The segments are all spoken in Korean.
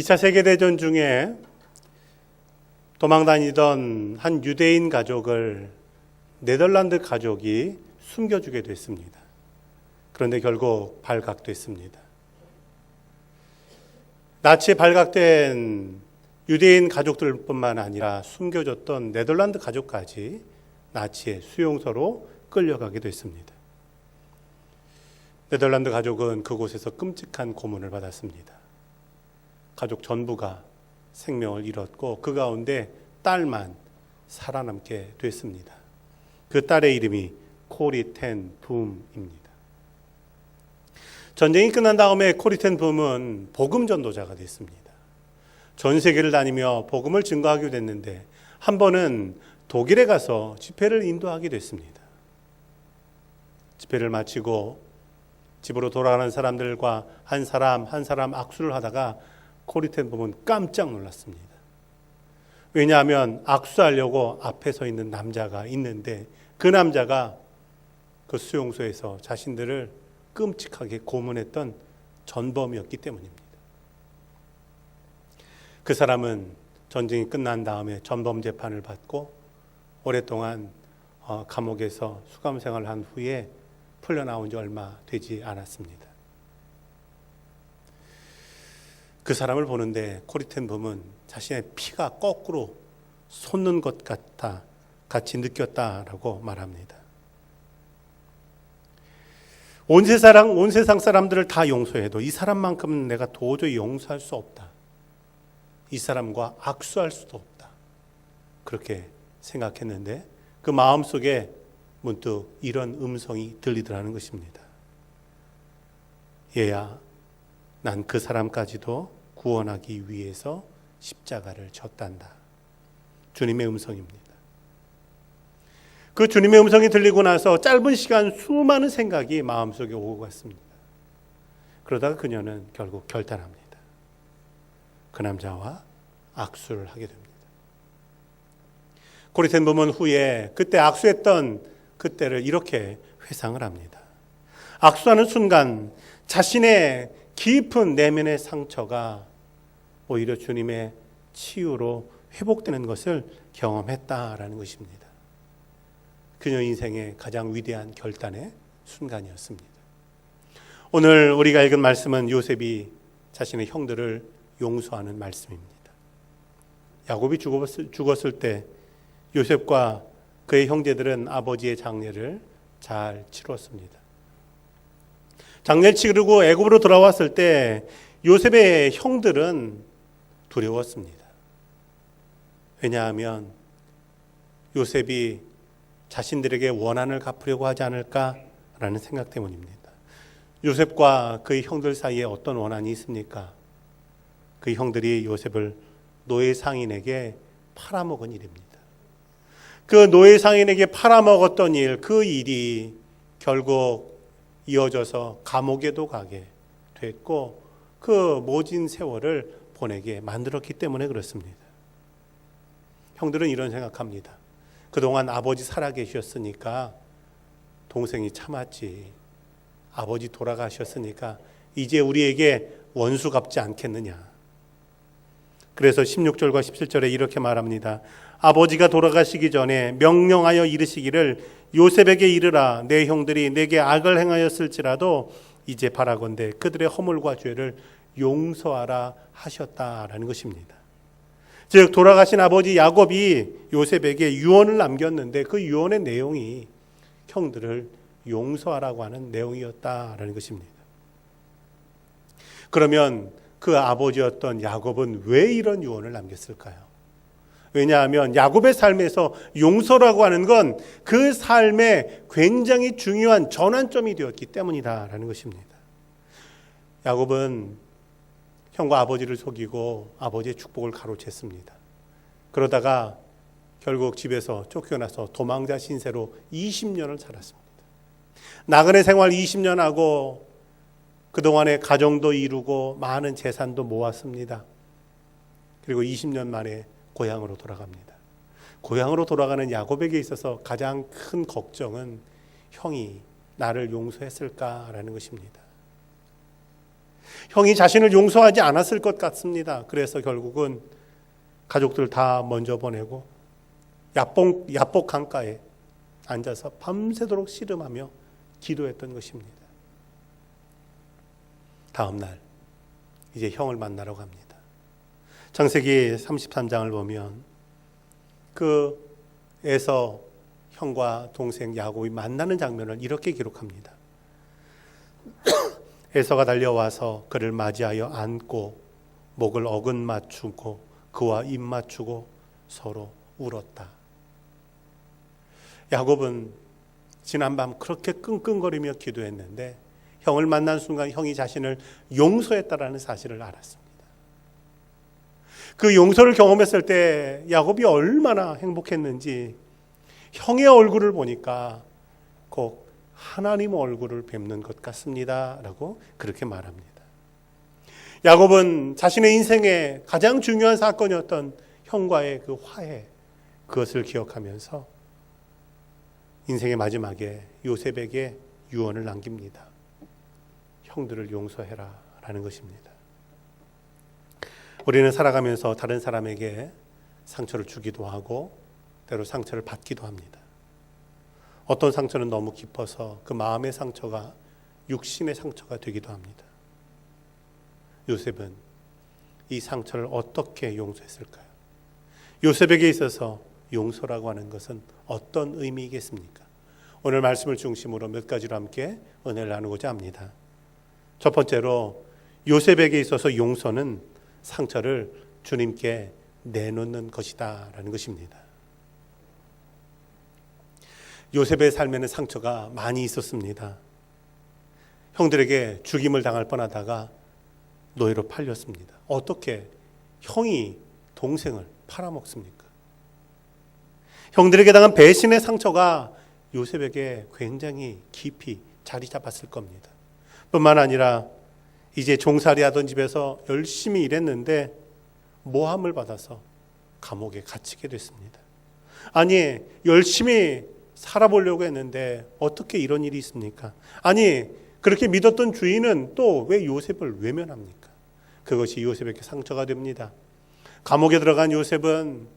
2차 세계대전 중에 도망다니던 한 유대인 가족을 네덜란드 가족이 숨겨주게 됐습니다. 그런데 결국 발각됐습니다. 나치에 발각된 유대인 가족들뿐만 아니라 숨겨졌던 네덜란드 가족까지 나치의 수용소로 끌려가게 됐습니다. 네덜란드 가족은 그곳에서 끔찍한 고문을 받았습니다. 가족 전부가 생명을 잃었고 그 가운데 딸만 살아남게 됐습니다. 그 딸의 이름이 코리 텐 붐입니다. 전쟁이 끝난 다음에 코리 텐 붐은 복음 전도자가 됐습니다. 전 세계를 다니며 복음을 증거하게 됐는데 한 번은 독일에 가서 집회를 인도하게 됐습니다. 집회를 마치고 집으로 돌아가는 사람들과 한 사람 악수를 하다가 코리 텐 붐은 깜짝 놀랐습니다. 왜냐하면 악수하려고 앞에 서 있는 남자가 있는데 그 남자가 그 수용소에서 자신들을 끔찍하게 고문했던 전범이었기 때문입니다. 그 사람은 전쟁이 끝난 다음에 전범 재판을 받고 오랫동안 감옥에서 수감 생활을 한 후에 풀려나온 지 얼마 되지 않았습니다. 그 사람을 보는데 코리 텐 붐은 자신의 피가 거꾸로 솟는 것 같이 느꼈다라고 말합니다. 온 세상 사람들을 다 용서해도 이 사람만큼은 내가 도저히 용서할 수 없다. 이 사람과 악수할 수도 없다. 그렇게 생각했는데 그 마음속에 문득 이런 음성이 들리더라는 것입니다. 얘야, 난 그 사람까지도 구원하기 위해서 십자가를 졌단다. 주님의 음성입니다. 그 주님의 음성이 들리고 나서 짧은 시간 수많은 생각이 마음속에 오고 갔습니다. 그러다가 그녀는 결국 결단합니다. 그 남자와 악수를 하게 됩니다. 코리 텐 붐은 후에 그때 악수했던 그때를 이렇게 회상을 합니다. 악수하는 순간 자신의 깊은 내면의 상처가 오히려 주님의 치유로 회복되는 것을 경험했다라는 것입니다. 그녀 인생의 가장 위대한 결단의 순간이었습니다. 오늘 우리가 읽은 말씀은 요셉이 자신의 형들을 용서하는 말씀입니다. 야곱이 죽었을 때 요셉과 그의 형제들은 아버지의 장례를 잘 치렀습니다. 장례를 치르고 애굽으로 돌아왔을 때 요셉의 형들은 두려웠습니다. 왜냐하면 요셉이 자신들에게 원한을 갚으려고 하지 않을까라는 생각 때문입니다. 요셉과 그의 형들 사이에 어떤 원한이 있습니까? 그 형들이 요셉을 노예 상인에게 팔아먹은 일입니다. 그 노예 상인에게 팔아먹었던 일, 그 일이 결국 이어져서 감옥에도 가게 됐고 그 모진 세월을 보내게 만들었기 때문에 그렇습니다. 형들은 이런 생각합니다. 그동안 아버지 살아계셨으니까 동생이 참았지. 아버지 돌아가셨으니까 이제 우리에게 원수 갚지 않겠느냐. 그래서 16절과 17절에 이렇게 말합니다. 아버지가 돌아가시기 전에 명령하여 이르시기를 요셉에게 이르라. 내 형들이 내게 악을 행하였을지라도 이제 바라건대 그들의 허물과 죄를 용서하라 하셨다라는 것입니다. 즉 돌아가신 아버지 야곱이 요셉에게 유언을 남겼는데 그 유언의 내용이 형들을 용서하라고 하는 내용이었다라는 것입니다. 그러면 그 아버지였던 야곱은 왜 이런 유언을 남겼을까요? 왜냐하면 야곱의 삶에서 용서라고 하는 건 그 삶의 굉장히 중요한 전환점이 되었기 때문이다라는 것입니다. 야곱은 형과 아버지를 속이고 아버지의 축복을 가로챘습니다. 그러다가 결국 집에서 쫓겨나서 도망자 신세로 20년을 살았습니다. 나그네 생활 20년 하고 그동안에 가정도 이루고 많은 재산도 모았습니다. 그리고 20년 만에 고향으로 돌아갑니다. 고향으로 돌아가는 야곱에게 있어서 가장 큰 걱정은 형이 나를 용서했을까라는 것입니다. 형이 자신을 용서하지 않았을 것 같습니다. 그래서 결국은 가족들 다 먼저 보내고 야복 강가에 앉아서 밤새도록 씨름하며 기도했던 것입니다. 다음 날 이제 형을 만나러 갑니다. 창세기 33장을 보면 그 에서 형과 동생 야곱이 만나는 장면을 이렇게 기록합니다. 에서가 달려와서 그를 맞이하여 안고 목을 어긋 맞추고 그와 입 맞추고 서로 울었다. 야곱은 지난밤 그렇게 끙끙거리며 기도했는데 형을 만난 순간 형이 자신을 용서했다라는 사실을 알았습니다. 그 용서를 경험했을 때 야곱이 얼마나 행복했는지 형의 얼굴을 보니까 꼭 하나님 얼굴을 뵙는 것 같습니다 라고 그렇게 말합니다. 야곱은 자신의 인생의 가장 중요한 사건이었던 형과의 그 화해, 그것을 기억하면서 인생의 마지막에 요셉에게 유언을 남깁니다. 형들을 용서해라 라는 것입니다. 우리는 살아가면서 다른 사람에게 상처를 주기도 하고 때로 상처를 받기도 합니다. 어떤 상처는 너무 깊어서 그 마음의 상처가 육신의 상처가 되기도 합니다. 요셉은 이 상처를 어떻게 용서했을까요? 요셉에게 있어서 용서라고 하는 것은 어떤 의미이겠습니까? 오늘 말씀을 중심으로 몇 가지로 함께 은혜를 나누고자 합니다. 첫 번째로 요셉에게 있어서 용서는 상처를 주님께 내놓는 것이다 라는 것입니다. 요셉의 삶에는 상처가 많이 있었습니다. 형들에게 죽임을 당할 뻔하다가 노예로 팔렸습니다. 어떻게 형이 동생을 팔아먹습니까? 형들에게 당한 배신의 상처가 요셉에게 굉장히 깊이 자리 잡았을 겁니다. 뿐만 아니라 이제 종살이 하던 집에서 열심히 일했는데 모함을 받아서 감옥에 갇히게 됐습니다. 아니, 열심히 살아보려고 했는데 어떻게 이런 일이 있습니까? 아니, 그렇게 믿었던 주인은 또 왜 요셉을 외면합니까? 그것이 요셉에게 상처가 됩니다. 감옥에 들어간 요셉은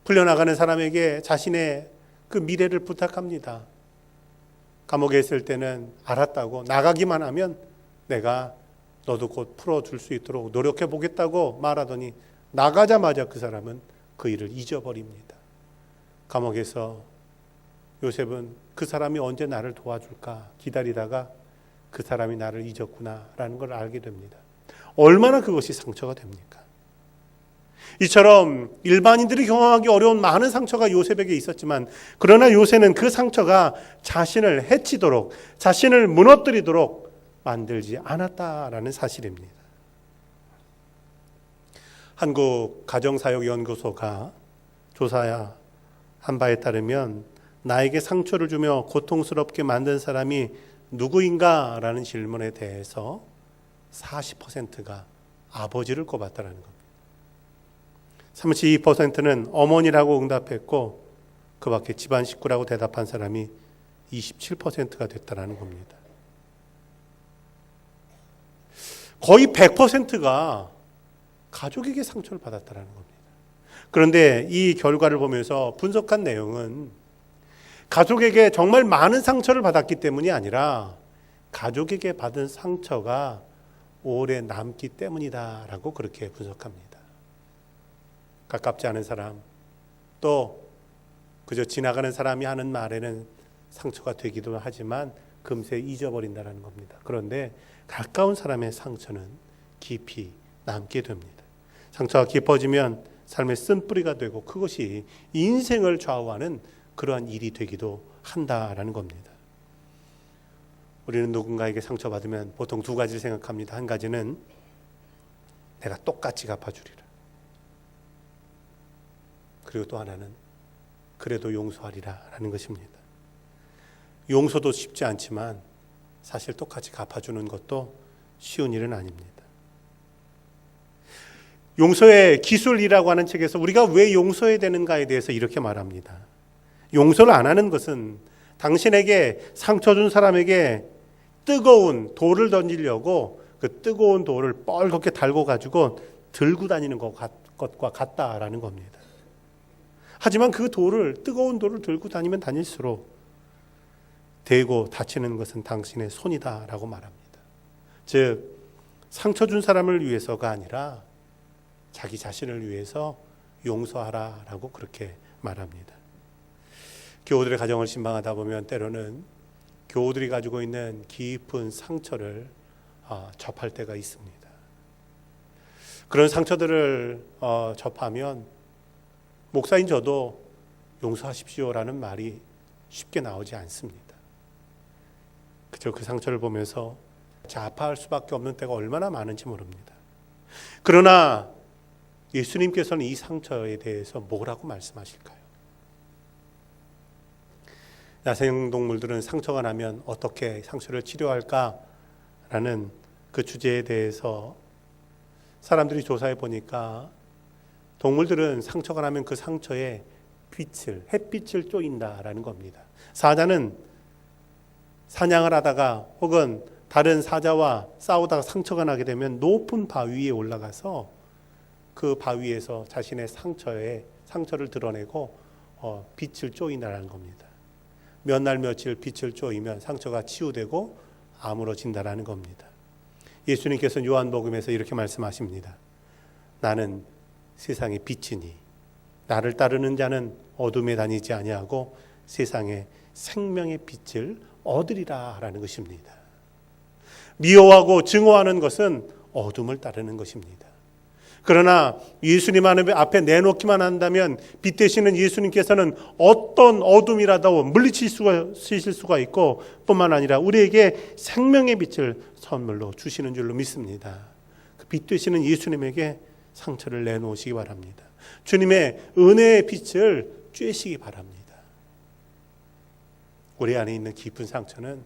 풀려나가는 사람에게 자신의 그 미래를 부탁합니다. 감옥에 있을 때는 알았다고, 나가기만 하면 내가 너도 곧 풀어줄 수 있도록 노력해 보겠다고 말하더니 나가자마자 그 사람은 그 일을 잊어버립니다. 감옥에서 요셉은 그 사람이 언제 나를 도와줄까 기다리다가 그 사람이 나를 잊었구나라는 걸 알게 됩니다. 얼마나 그것이 상처가 됩니까? 이처럼 일반인들이 경험하기 어려운 많은 상처가 요셉에게 있었지만, 그러나 요셉은 그 상처가 자신을 해치도록, 자신을 무너뜨리도록 만들지 않았다라는 사실입니다. 한국 가정사역연구소가 조사한 바에 따르면 나에게 상처를 주며 고통스럽게 만든 사람이 누구인가? 라는 질문에 대해서 40%가 아버지를 꼽았다는 겁니다. 32%는 어머니라고 응답했고 그 밖에 집안 식구라고 대답한 사람이 27%가 됐다는 겁니다. 거의 100%가 가족에게 상처를 받았다는 겁니다. 그런데 이 결과를 보면서 분석한 내용은 가족에게 정말 많은 상처를 받았기 때문이 아니라 가족에게 받은 상처가 오래 남기 때문이다라고 그렇게 분석합니다. 가깝지 않은 사람, 또 그저 지나가는 사람이 하는 말에는 상처가 되기도 하지만 금세 잊어버린다는 겁니다. 그런데 가까운 사람의 상처는 깊이 남게 됩니다. 상처가 깊어지면 삶의 쓴뿌리가 되고 그것이 인생을 좌우하는 그러한 일이 되기도 한다라는 겁니다. 우리는 누군가에게 상처받으면 보통 두 가지를 생각합니다. 한 가지는 내가 똑같이 갚아주리라. 그리고 또 하나는 그래도 용서하리라 라는 것입니다. 용서도 쉽지 않지만 사실 똑같이 갚아주는 것도 쉬운 일은 아닙니다. 용서의 기술이라고 하는 책에서 우리가 왜 용서해야 되는가에 대해서 이렇게 말합니다. 용서를 안 하는 것은 당신에게 상처 준 사람에게 뜨거운 돌을 던지려고 그 뜨거운 돌을 뻘겋게 달고 가지고 들고 다니는 것과 같다라는 겁니다. 하지만 그 뜨거운 돌을 들고 다니면 다닐수록 대고 다치는 것은 당신의 손이다라고 말합니다. 즉 상처 준 사람을 위해서가 아니라 자기 자신을 위해서 용서하라라고 그렇게 말합니다. 교우들의 가정을 신방하다 보면 때로는 교우들이 가지고 있는 깊은 상처를 접할 때가 있습니다. 그런 상처들을 접하면 목사인 저도 용서하십시오라는 말이 쉽게 나오지 않습니다. 그저 그 상처를 보면서 아파할 수밖에 없는 때가 얼마나 많은지 모릅니다. 그러나 예수님께서는 이 상처에 대해서 뭐라고 말씀하실까요? 야생동물들은 상처가 나면 어떻게 상처를 치료할까라는 그 주제에 대해서 사람들이 조사해 보니까 동물들은 상처가 나면 그 상처에 햇빛을 쬐인다라는 겁니다. 사자는 사냥을 하다가 혹은 다른 사자와 싸우다가 상처가 나게 되면 높은 바위에 올라가서 그 바위에서 자신의 상처를 드러내고 빛을 쬐인다라는 겁니다. 몇 날 며칠 빛을 쬐이면 상처가 치유되고 아물어진다라는 겁니다. 예수님께서는 요한복음에서 이렇게 말씀하십니다. 나는 세상의 빛이니 나를 따르는 자는 어둠에 다니지 아니하고 세상의 생명의 빛을 얻으리라라는 것입니다. 미워하고 증오하는 것은 어둠을 따르는 것입니다. 그러나 예수님 앞에 내놓기만 한다면 빛 되시는 예수님께서는 어떤 어둠이라도 물리치실 수가 있고 뿐만 아니라 우리에게 생명의 빛을 선물로 주시는 줄로 믿습니다. 그 빛 되시는 예수님에게 상처를 내놓으시기 바랍니다. 주님의 은혜의 빛을 쬐시기 바랍니다. 우리 안에 있는 깊은 상처는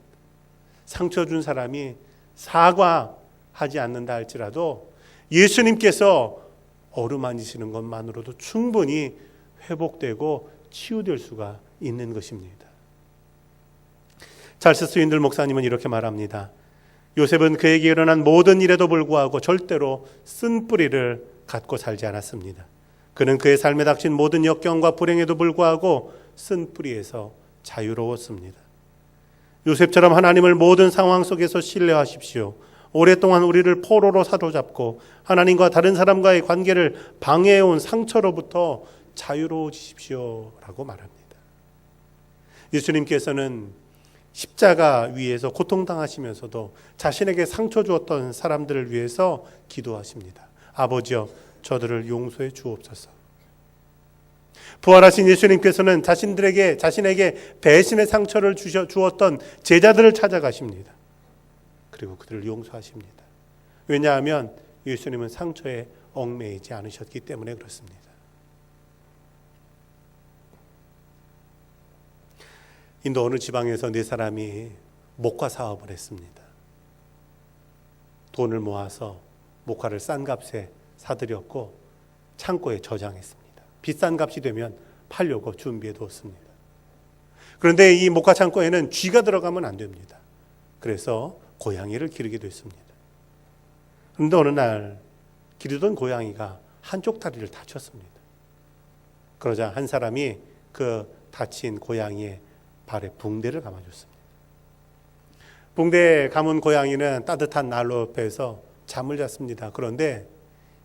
상처 준 사람이 사과하지 않는다 할지라도 예수님께서 어루만지시는 것만으로도 충분히 회복되고 치유될 수가 있는 것입니다. 찰스 스윈들 목사님은 이렇게 말합니다. 요셉은 그에게 일어난 모든 일에도 불구하고 절대로 쓴뿌리를 갖고 살지 않았습니다. 그는 그의 삶에 닥친 모든 역경과 불행에도 불구하고 쓴뿌리에서 자유로웠습니다. 요셉처럼 하나님을 모든 상황 속에서 신뢰하십시오. 오랫동안 우리를 포로로 사로잡고 하나님과 다른 사람과의 관계를 방해해온 상처로부터 자유로워지십시오 라고 말합니다. 예수님께서는 십자가 위에서 고통당하시면서도 자신에게 상처 주었던 사람들을 위해서 기도하십니다. 아버지여 저들을 용서해 주옵소서. 부활하신 예수님께서는 자신에게 배신의 상처를 주었던 제자들을 찾아가십니다. 그리고 그들을 용서하십니다. 왜냐하면 예수님은 상처에 얽매이지 않으셨기 때문에 그렇습니다. 인도 어느 지방에서 네 사람이 목화 사업을 했습니다. 돈을 모아서 목화를 싼 값에 사들였고 창고에 저장했습니다. 비싼 값이 되면 팔려고 준비해 두었습니다. 그런데 이 목화 창고에는 쥐가 들어가면 안 됩니다. 그래서 고양이를 기르게 됐습니다. 그런데 어느 날 기르던 고양이가 한쪽 다리를 다쳤습니다. 그러자 한 사람이 그 다친 고양이의 발에 붕대를 감아줬습니다. 붕대에 감은 고양이는 따뜻한 난로 옆에서 잠을 잤습니다. 그런데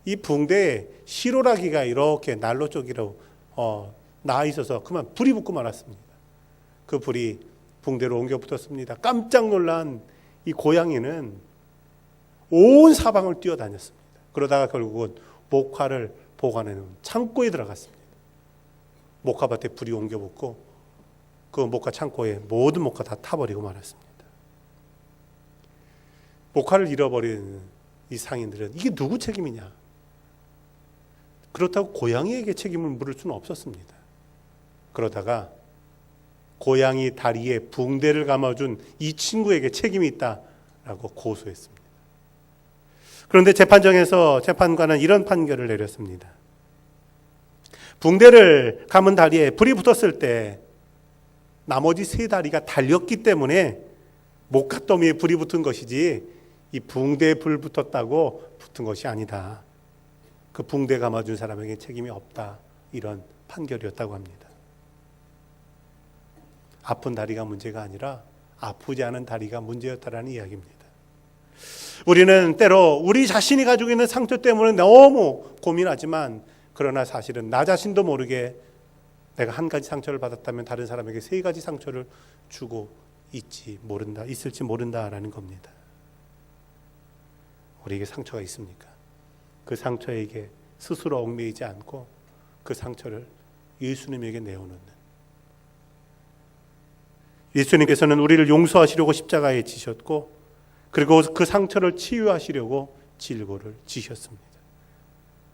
이 붕대에 시로라기가 이렇게 난로 쪽으로 나와 있어서 그만 불이 붙고 말았습니다. 그 불이 붕대로 옮겨 붙었습니다. 깜짝 놀란 이 고양이는 온 사방을 뛰어다녔습니다. 그러다가 결국은 목화를 보관해놓은 창고에 들어갔습니다. 목화밭에 불이 옮겨 붙고 그 목화 창고에 모든 목화 다 타버리고 말았습니다. 목화를 잃어버린 이 상인들은 이게 누구 책임이냐? 그렇다고 고양이에게 책임을 물을 수는 없었습니다. 그러다가 고양이 다리에 붕대를 감아준 이 친구에게 책임이 있다라고 고소했습니다. 그런데 재판정에서 재판관은 이런 판결을 내렸습니다. 붕대를 감은 다리에 불이 붙었을 때 나머지 세 다리가 달렸기 때문에 목화더미에 불이 붙은 것이지 이 붕대에 불 붙었다고 붙은 것이 아니다. 그 붕대 감아준 사람에게 책임이 없다. 이런 판결이었다고 합니다. 아픈 다리가 문제가 아니라 아프지 않은 다리가 문제였다라는 이야기입니다. 우리는 때로 우리 자신이 가지고 있는 상처 때문에 너무 고민하지만, 그러나 사실은 나 자신도 모르게 내가 한 가지 상처를 받았다면 다른 사람에게 세 가지 상처를 주고 있을지 모른다라는 겁니다. 우리에게 상처가 있습니까? 그 상처에게 스스로 얽매이지 않고 그 상처를 예수님에게 내어놓는, 예수님께서는 우리를 용서하시려고 십자가에 지셨고, 그리고 그 상처를 치유하시려고 질고를 지셨습니다.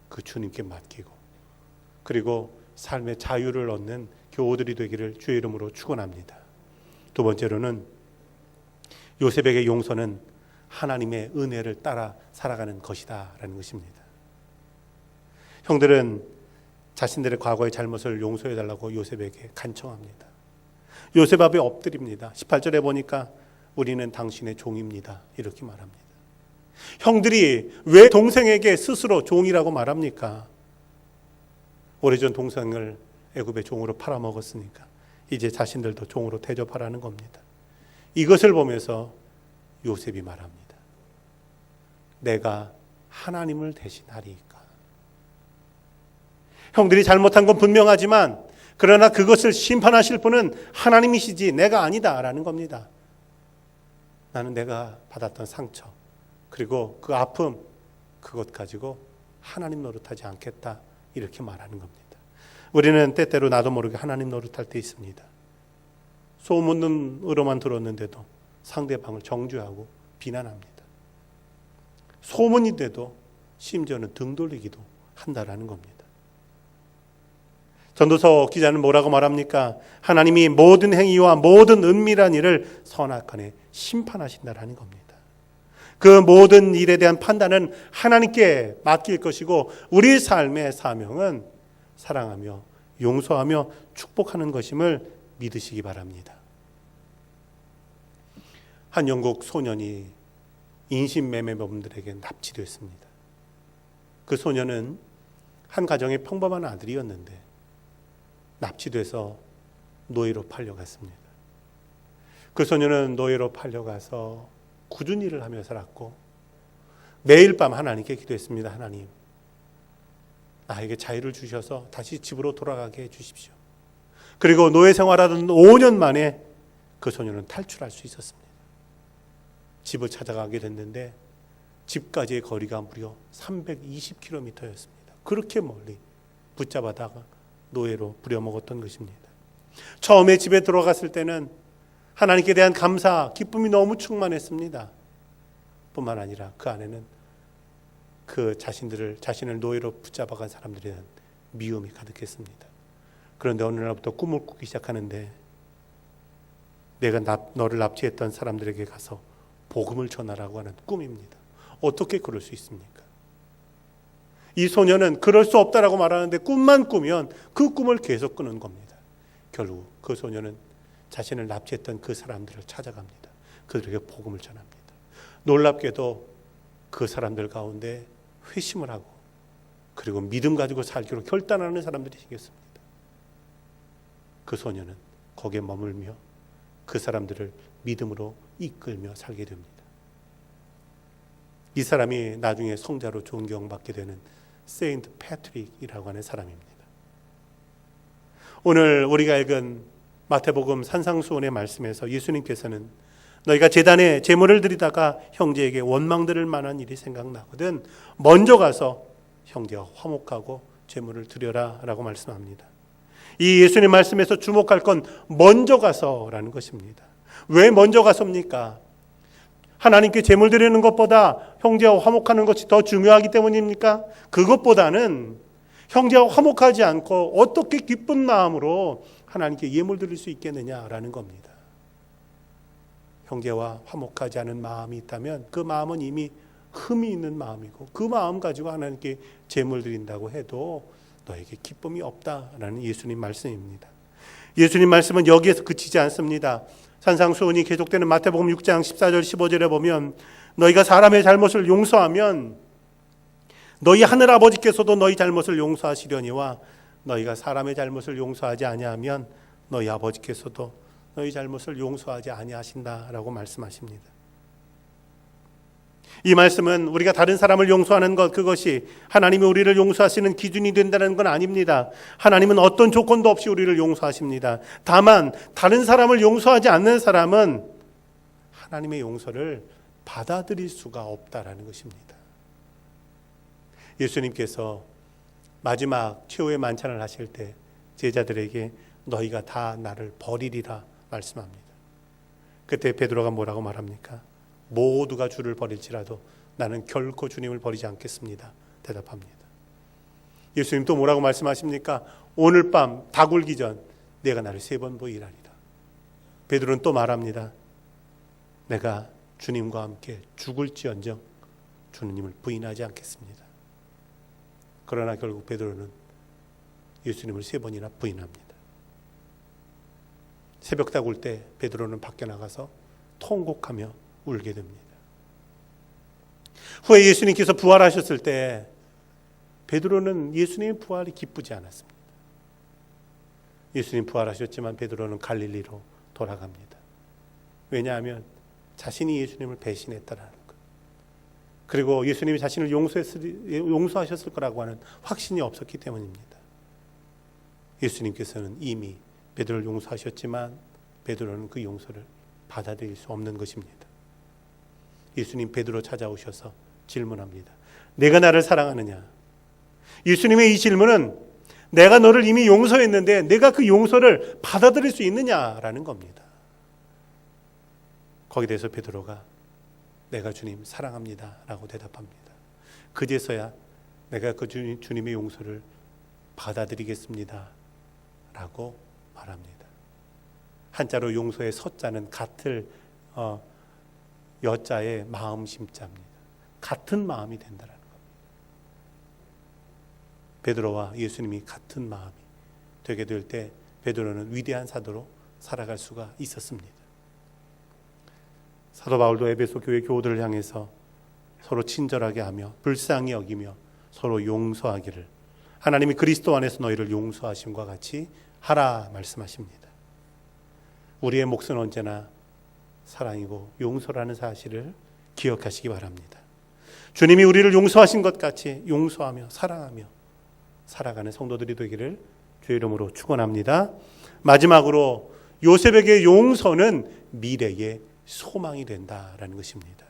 그 주님께 맡기고, 그리고 삶의 자유를 얻는 교우들이 되기를 주의 이름으로 축원합니다. 두 번째로는 요셉에게 용서는 하나님의 은혜를 따라 살아가는 것이다 라는 것입니다. 형들은 자신들의 과거의 잘못을 용서해달라고 요셉에게 간청합니다. 요셉 앞에 엎드립니다. 18절에 보니까 우리는 당신의 종입니다, 이렇게 말합니다. 형들이 왜 동생에게 스스로 종이라고 말합니까? 오래전 동생을 애굽의 종으로 팔아먹었으니까 이제 자신들도 종으로 대접하라는 겁니다. 이것을 보면서 요셉이 말합니다. 내가 하나님을 대신하리이까. 형들이 잘못한 건 분명하지만, 그러나 그것을 심판하실 분은 하나님이시지 내가 아니다라는 겁니다. 나는 내가 받았던 상처, 그리고 그 아픔, 그것 가지고 하나님 노릇하지 않겠다, 이렇게 말하는 겁니다. 우리는 때때로 나도 모르게 하나님 노릇할 때 있습니다. 소문으로만 들었는데도 상대방을 정죄하고 비난합니다. 소문인데도 심지어는 등 돌리기도 한다라는 겁니다. 전도서 기자는 뭐라고 말합니까? 하나님이 모든 행위와 모든 은밀한 일을 선악간에 심판하신다라는 겁니다. 그 모든 일에 대한 판단은 하나님께 맡길 것이고, 우리 삶의 사명은 사랑하며 용서하며 축복하는 것임을 믿으시기 바랍니다. 한 영국 소년이 인신매매범들에게 납치됐습니다. 그 소년은 한 가정의 평범한 아들이었는데 납치돼서 노예로 팔려갔습니다. 그 소년은 노예로 팔려가서 굳은 일을 하며 살았고, 매일 밤 하나님께 기도했습니다. 하나님, 나에게 자유를 주셔서 다시 집으로 돌아가게 해주십시오. 그리고 노예 생활하던 5년 만에 그 소년은 탈출할 수 있었습니다. 집을 찾아가게 됐는데 집까지의 거리가 무려 320km였습니다. 그렇게 멀리 붙잡아다가 노예로 부려먹었던 것입니다. 처음에 집에 들어갔을 때는 하나님께 대한 감사, 기쁨이 너무 충만했습니다. 뿐만 아니라 그 안에는 그 자신을 노예로 붙잡아간 사람들에 대한 미움이 가득했습니다. 그런데 어느 날부터 꿈을 꾸기 시작하는데, 내가 너를 납치했던 사람들에게 가서 복음을 전하라고 하는 꿈입니다. 어떻게 그럴 수 있습니까? 이 소년은 그럴 수 없다라고 말하는데 꿈만 꾸면 그 꿈을 계속 꾸는 겁니다. 결국 그 소년은 자신을 납치했던 그 사람들을 찾아갑니다. 그들에게 복음을 전합니다. 놀랍게도 그 사람들 가운데 회심을 하고, 그리고 믿음 가지고 살기로 결단하는 사람들이 생겼습니다. 그 소년은 거기에 머물며 그 사람들을 믿음으로 이끌며 살게 됩니다. 이 사람이 나중에 성자로 존경받게 되는 세인트 패트릭이라고 하는 사람입니다. 오늘 우리가 읽은 마태복음 산상수훈의 말씀에서 예수님께서는 너희가 제단에 제물을 드리다가 형제에게 원망들을 만한 일이 생각나거든 먼저 가서 형제와 화목하고 제물을 드려라 라고 말씀합니다. 이 예수님 말씀에서 주목할 건 먼저 가서라는 것입니다. 왜 먼저 가서입니까? 하나님께 제물 드리는 것보다 형제와 화목하는 것이 더 중요하기 때문입니까? 그것보다는 형제와 화목하지 않고 어떻게 기쁜 마음으로 하나님께 예물 드릴 수 있겠느냐라는 겁니다. 형제와 화목하지 않은 마음이 있다면 그 마음은 이미 흠이 있는 마음이고, 그 마음 가지고 하나님께 제물 드린다고 해도 너에게 기쁨이 없다라는 예수님 말씀입니다. 예수님 말씀은 여기에서 그치지 않습니다. 산상수훈이 계속되는 마태복음 6장 14절 15절에 보면 너희가 사람의 잘못을 용서하면 너희 하늘 아버지께서도 너희 잘못을 용서하시려니와 너희가 사람의 잘못을 용서하지 아니하면 너희 아버지께서도 너희 잘못을 용서하지 아니하신다라고 말씀하십니다. 이 말씀은 우리가 다른 사람을 용서하는 것, 그것이 하나님이 우리를 용서하시는 기준이 된다는 건 아닙니다. 하나님은 어떤 조건도 없이 우리를 용서하십니다. 다만 다른 사람을 용서하지 않는 사람은 하나님의 용서를 받아들일 수가 없다라는 것입니다. 예수님께서 마지막 최후의 만찬을 하실 때 제자들에게 너희가 다 나를 버리리라 말씀합니다. 그때 베드로가 뭐라고 말합니까? 모두가 주를 버릴지라도 나는 결코 주님을 버리지 않겠습니다. 대답합니다. 예수님 또 뭐라고 말씀하십니까? 오늘 밤 다 굴기 전 내가 나를 3번 보이라니라. 베드로는 또 말합니다. 내가 주님과 함께 죽을지언정 주님을 부인하지 않겠습니다. 그러나 결국 베드로는 예수님을 3번이나 부인합니다. 새벽 다굴 때 베드로는 밖에 나가서 통곡하며 울게 됩니다. 후에 예수님께서 부활하셨을 때 베드로는 예수님의 부활이 기쁘지 않았습니다. 예수님 부활하셨지만 베드로는 갈릴리로 돌아갑니다. 왜냐하면 자신이 예수님을 배신했다라는 것, 그리고 예수님이 자신을 용서하셨을 거라고 하는 확신이 없었기 때문입니다. 예수님께서는 이미 베드로를 용서하셨지만 베드로는 그 용서를 받아들일 수 없는 것입니다. 예수님 베드로 찾아오셔서 질문합니다. 내가 나를 사랑하느냐? 예수님의 이 질문은 내가 너를 이미 용서했는데 내가 그 용서를 받아들일 수 있느냐라는 겁니다. 거기에 대해서 베드로가 내가 주님 사랑합니다 라고 대답합니다. 그제서야 내가 그 주님의 용서를 받아들이겠습니다 라고 말합니다. 한자로 용서의 서자는 같을 여자의 마음 심자입니다. 같은 마음이 된다는 겁니다. 베드로와 예수님이 같은 마음이 되게 될 때 베드로는 위대한 사도로 살아갈 수가 있었습니다. 사도 바울도 에베소 교회 교우들을 향해서 서로 친절하게 하며 불쌍히 여기며 서로 용서하기를 하나님이 그리스도 안에서 너희를 용서하심과 같이 하라 말씀하십니다. 우리의 몫은 언제나 사랑이고 용서라는 사실을 기억하시기 바랍니다. 주님이 우리를 용서하신 것 같이 용서하며 사랑하며 살아가는 성도들이 되기를 주의 이름으로 축원합니다. 마지막으로 요셉에게 용서는 미래의 소망이 된다라는 것입니다.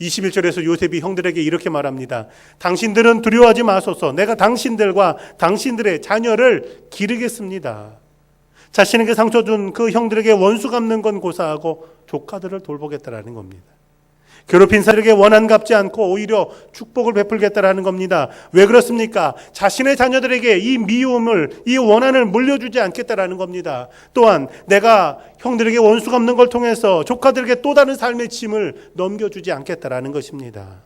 21절에서 요셉이 형들에게 이렇게 말합니다. 당신들은 두려워하지 마소서. 내가 당신들과 당신들의 자녀를 기르겠습니다. 자신에게 상처 준 그 형들에게 원수 갚는 건 고사하고 조카들을 돌보겠다라는 겁니다. 괴롭힌 사람에게 원한 갚지 않고 오히려 축복을 베풀겠다라는 겁니다. 왜 그렇습니까? 자신의 자녀들에게 이 미움을, 이 원한을 물려주지 않겠다라는 겁니다. 또한 내가 형들에게 원수 갚는 걸 통해서 조카들에게 또 다른 삶의 짐을 넘겨주지 않겠다라는 것입니다.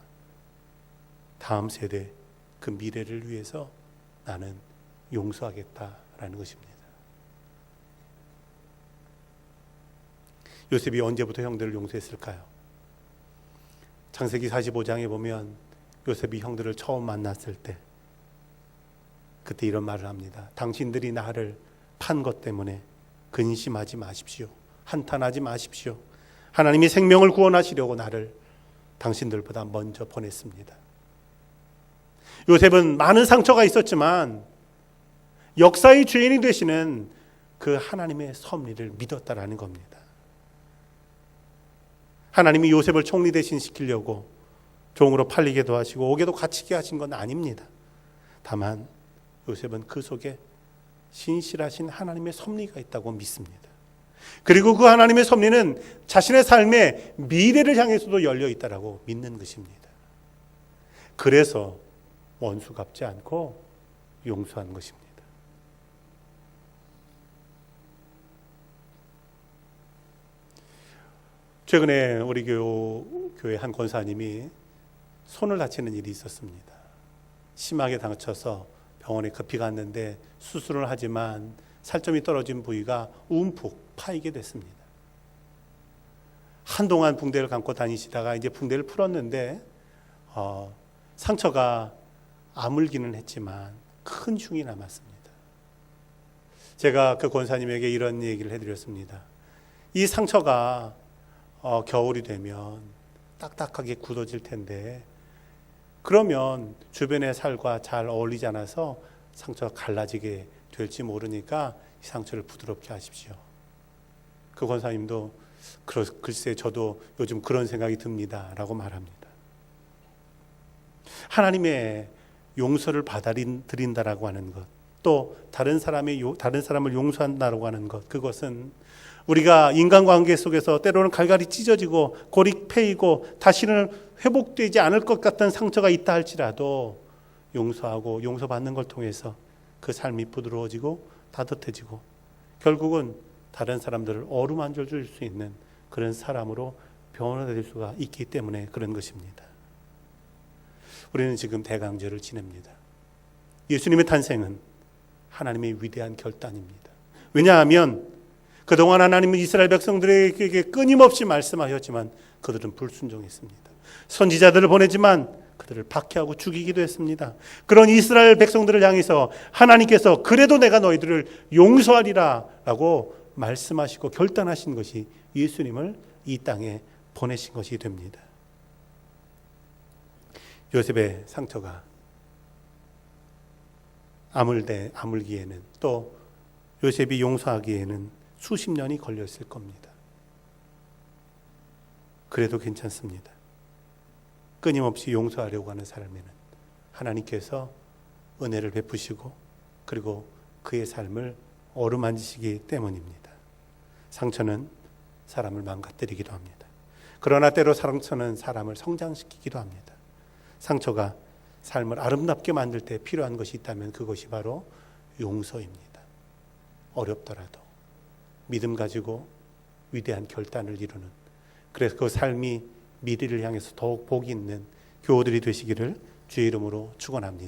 다음 세대 그 미래를 위해서 나는 용서하겠다라는 것입니다. 요셉이 언제부터 형들을 용서했을까요? 창세기 45장에 보면 요셉이 형들을 처음 만났을 때 그때 이런 말을 합니다. 당신들이 나를 판 것 때문에 근심하지 마십시오. 한탄하지 마십시오. 하나님이 생명을 구원하시려고 나를 당신들보다 먼저 보냈습니다. 요셉은 많은 상처가 있었지만 역사의 주인이 되시는 그 하나님의 섭리를 믿었다라는 겁니다. 하나님이 요셉을 총리 대신 시키려고 종으로 팔리게도 하시고 옥에도 갇히게 하신 건 아닙니다. 다만 요셉은 그 속에 신실하신 하나님의 섭리가 있다고 믿습니다. 그리고 그 하나님의 섭리는 자신의 삶의 미래를 향해서도 열려 있다라고 믿는 것입니다. 그래서 원수 갚지 않고 용서한 것입니다. 최근에 우리 교회 한 권사님이 손을 다치는 일이 있었습니다. 심하게 다쳐서 병원에 급히 갔는데 수술을 하지만 살점이 떨어진 부위가 움푹 파이게 됐습니다. 한동안 붕대를 감고 다니시다가 이제 붕대를 풀었는데 상처가 아물기는 했지만 큰 흉이 남았습니다. 제가 그 권사님에게 이런 얘기를 해드렸습니다. 이 상처가 겨울이 되면 딱딱하게 굳어질 텐데 그러면 주변의 살과 잘 어울리지 않아서 상처가 갈라지게 될지 모르니까 이 상처를 부드럽게 하십시오. 그 권사님도 글쎄 저도 요즘 그런 생각이 듭니다 라고 말합니다. 하나님의 용서를 받아들인다라고 하는 것, 또 다른 사람을 용서한다라고 하는 것, 그것은 우리가 인간관계 속에서 때로는 갈갈이 찢어지고 골이 패이고 다시는 회복되지 않을 것 같은 상처가 있다 할지라도 용서하고 용서받는 걸 통해서 그 삶이 부드러워지고 따뜻해지고 결국은 다른 사람들을 어루만져 줄 수 있는 그런 사람으로 변화될 수가 있기 때문에 그런 것입니다. 우리는 지금 대강절을 지냅니다. 예수님의 탄생은 하나님의 위대한 결단입니다. 왜냐하면 그동안 하나님은 이스라엘 백성들에게 끊임없이 말씀하셨지만 그들은 불순종했습니다. 선지자들을 보내지만 그들을 박해하고 죽이기도 했습니다. 그런 이스라엘 백성들을 향해서 하나님께서 그래도 내가 너희들을 용서하리라 라고 말씀하시고 결단하신 것이 예수님을 이 땅에 보내신 것이 됩니다. 요셉의 상처가 아물기에는 또 요셉이 용서하기에는 수십 년이 걸렸을 겁니다. 그래도 괜찮습니다. 끊임없이 용서하려고 하는 사람에는 하나님께서 은혜를 베푸시고 그리고 그의 삶을 어루만지시기 때문입니다. 상처는 사람을 망가뜨리기도 합니다. 그러나 때로 상처는 사람을 성장시키기도 합니다. 상처가 삶을 아름답게 만들 때 필요한 것이 있다면 그것이 바로 용서입니다. 어렵더라도 믿음 가지고 위대한 결단을 이루는, 그래서 그 삶이 미래를 향해서 더욱 복이 있는 교우들이 되시기를 주의 이름으로 축원합니다.